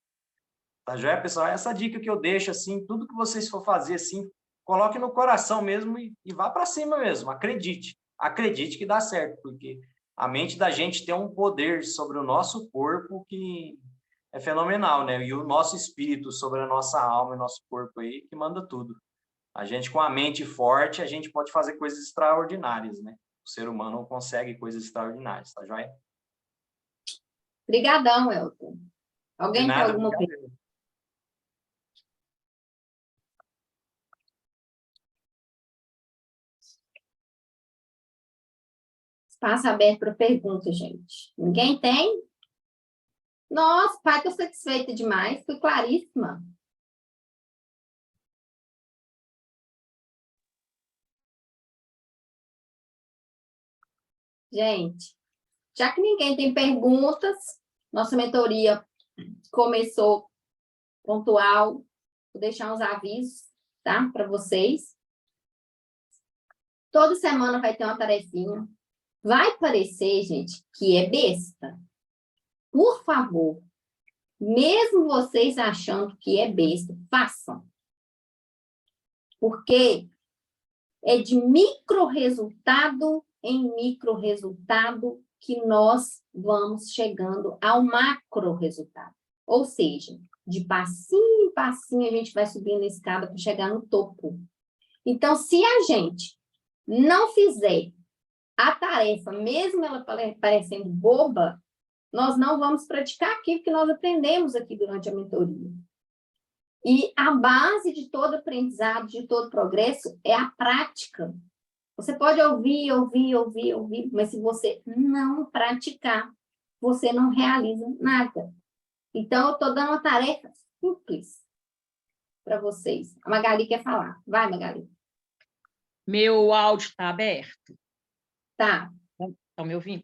B: Tá joia, pessoal? Essa dica que eu deixo, assim, tudo que vocês for fazer, assim, coloque no coração mesmo e vá para cima mesmo, acredite. Acredite que dá certo, porque a mente da gente tem um poder sobre o nosso corpo que é fenomenal, né? E o nosso espírito sobre a nossa alma e nosso corpo aí que manda tudo. A gente com a mente forte, a gente pode fazer coisas extraordinárias, né? O ser humano consegue coisas extraordinárias, tá joia?
A: Obrigadão, Elton.
B: De
A: Alguém tem
B: nada,
A: alguma pergunta?
B: obrigado.
A: Espaço aberto para perguntas, gente. Ninguém tem? Nossa, pai, estou satisfeita demais, fui claríssima. Gente, já que ninguém tem perguntas, nossa mentoria começou pontual, vou deixar uns avisos, tá, para vocês. Toda semana vai ter uma tarefinha. Vai parecer, gente, que é besta. Por favor, mesmo vocês achando que é besta, façam. Porque é de micro-resultado em micro-resultado que nós vamos chegando ao macro-resultado. Ou seja, de passinho em passinho a gente vai subindo a escada para chegar no topo. Então, se a gente não fizer a tarefa, mesmo ela parecendo boba, nós não vamos praticar aquilo que nós aprendemos aqui durante a mentoria. E a base de todo aprendizado, de todo progresso, é a prática. Você pode ouvir, mas se você não praticar, você não realiza nada. Então, eu estou dando uma tarefa simples para vocês. A Magali quer falar. Vai, Magali.
C: Meu áudio está aberto?
A: Tá.
C: Estão me ouvindo?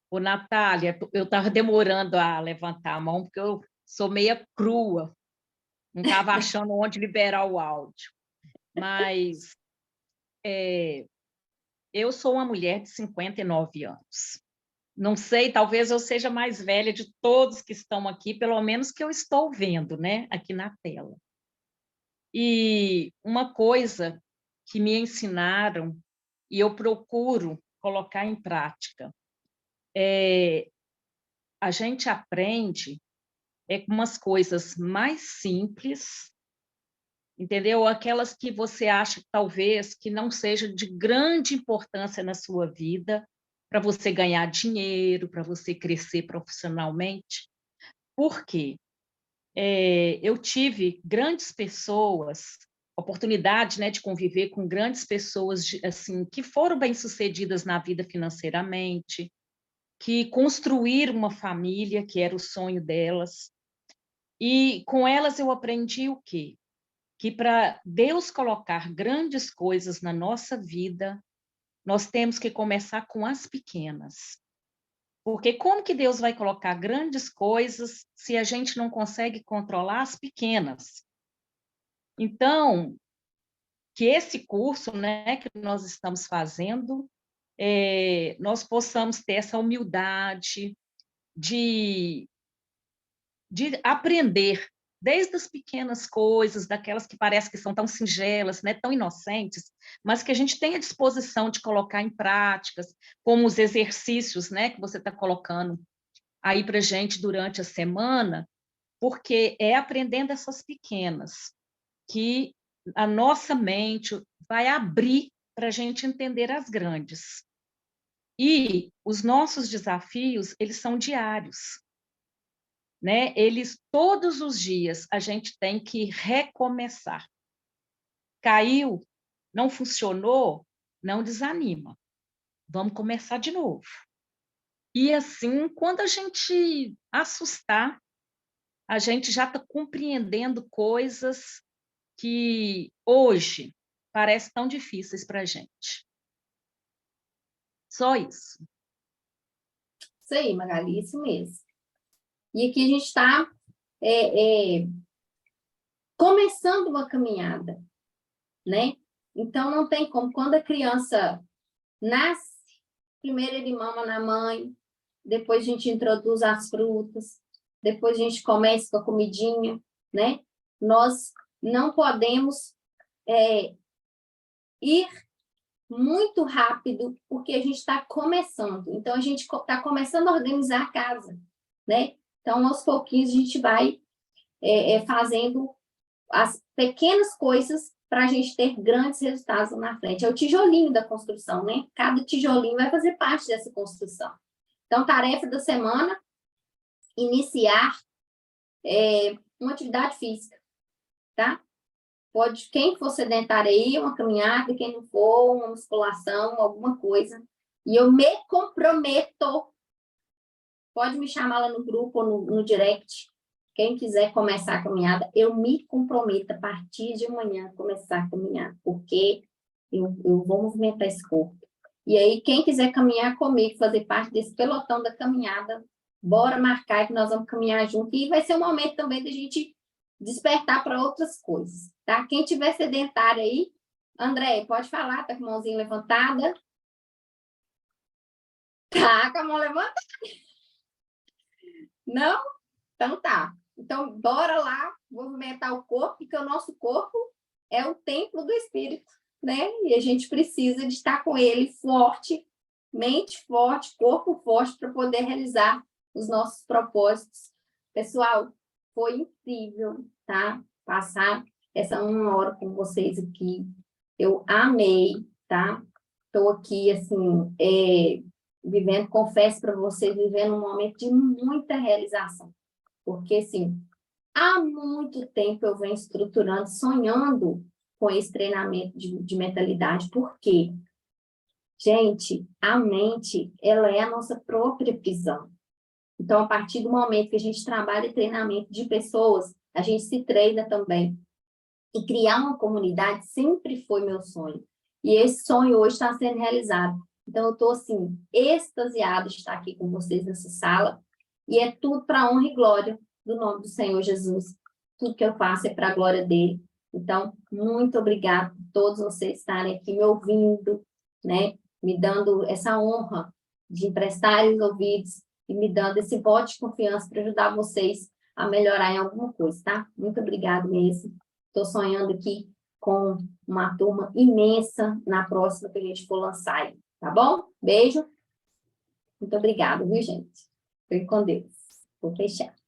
C: Ô, Natália, eu estava demorando a levantar a mão, porque eu sou meia crua. Não estava achando onde liberar o áudio. Mas eu sou uma mulher de 59 anos. Não sei, talvez eu seja mais velha de todos que estão aqui, pelo menos que eu estou vendo, né, aqui na tela. E uma coisa que me ensinaram, e eu procuro colocar em prática, a gente aprende com umas coisas mais simples, entendeu? Aquelas que você acha, talvez, que não seja de grande importância na sua vida, para você ganhar dinheiro, para você crescer profissionalmente. Por quê? Eu tive grandes pessoas, oportunidade, né, de conviver com grandes pessoas assim, que foram bem-sucedidas na vida financeiramente, que construíram uma família, que era o sonho delas. E com elas eu aprendi o quê? Que para Deus colocar grandes coisas na nossa vida, nós temos que começar com as pequenas. Porque como que Deus vai colocar grandes coisas se a gente não consegue controlar as pequenas? Então, que esse curso, né, que nós estamos fazendo, nós possamos ter essa humildade de aprender desde as pequenas coisas, daquelas que parecem que são tão singelas, né, tão inocentes, mas que a gente tem a disposição de colocar em práticas, como os exercícios, né, que você está colocando aí para a gente durante a semana, porque é aprendendo essas pequenas que a nossa mente vai abrir para a gente entender as grandes. E os nossos desafios, eles são diários, né? Eles, todos os dias, a gente tem que recomeçar. Caiu, não funcionou, não desanima. Vamos começar de novo. E assim, quando a gente assustar, a gente já está compreendendo coisas que hoje parecem tão difíceis para a gente. Só isso.
A: Isso aí, Magali, isso mesmo. E aqui a gente está começando uma caminhada, né? Então, não tem como. Quando a criança nasce, primeiro ele mama na mãe, depois a gente introduz as frutas, depois a gente começa com a comidinha, né? Nós não podemos ir muito rápido, porque a gente está começando. Então, a gente está começando a organizar a casa, né? Então, aos pouquinhos, a gente vai fazendo as pequenas coisas para a gente ter grandes resultados na frente. É o tijolinho da construção, né? Cada tijolinho vai fazer parte dessa construção. Então, tarefa da semana, iniciar uma atividade física, tá? Pode, quem for sedentário aí, uma caminhada, quem não for, uma musculação, alguma coisa. E eu me comprometo pode me chamar lá no grupo ou no direct. Quem quiser começar a caminhada, eu me comprometo a partir de amanhã a começar a caminhar, porque eu vou movimentar esse corpo. E aí, quem quiser caminhar comigo, fazer parte desse pelotão da caminhada, bora marcar que nós vamos caminhar junto. E vai ser um momento também da gente despertar para outras coisas, tá? Quem tiver sedentário aí, André, pode falar, tá com a mãozinha levantada? Tá com a mão levantada? Não? Então tá. Então, bora lá movimentar o corpo, porque o nosso corpo é o templo do Espírito, né? E a gente precisa de estar com ele forte, mente forte, corpo forte, para poder realizar os nossos propósitos. Pessoal, foi incrível, tá? Passar essa 1 hora com vocês aqui. Eu amei, tá? Estou aqui, assim, vivendo, confesso para vocês, vivendo um momento de muita realização. Porque, assim, há muito tempo eu venho estruturando, sonhando com esse treinamento de mentalidade. Por quê? Gente, a mente, ela é a nossa própria prisão. Então, a partir do momento que a gente trabalha treinamento de pessoas, a gente se treina também. E criar uma comunidade sempre foi meu sonho. E esse sonho hoje está sendo realizado. Então, eu estou, assim, extasiada de estar aqui com vocês nessa sala. E é tudo para a honra e glória do nome do Senhor Jesus. Tudo que eu faço é para a glória dele. Então, muito obrigada por todos vocês estarem aqui me ouvindo, né? Me dando essa honra de emprestarem os ouvidos e me dando esse voto de confiança para ajudar vocês a melhorar em alguma coisa, tá? Muito obrigada mesmo. Estou sonhando aqui com uma turma imensa na próxima que a gente for lançar aí, tá bom? Beijo. Muito obrigada, viu, gente? Fique com Deus. Vou fechar.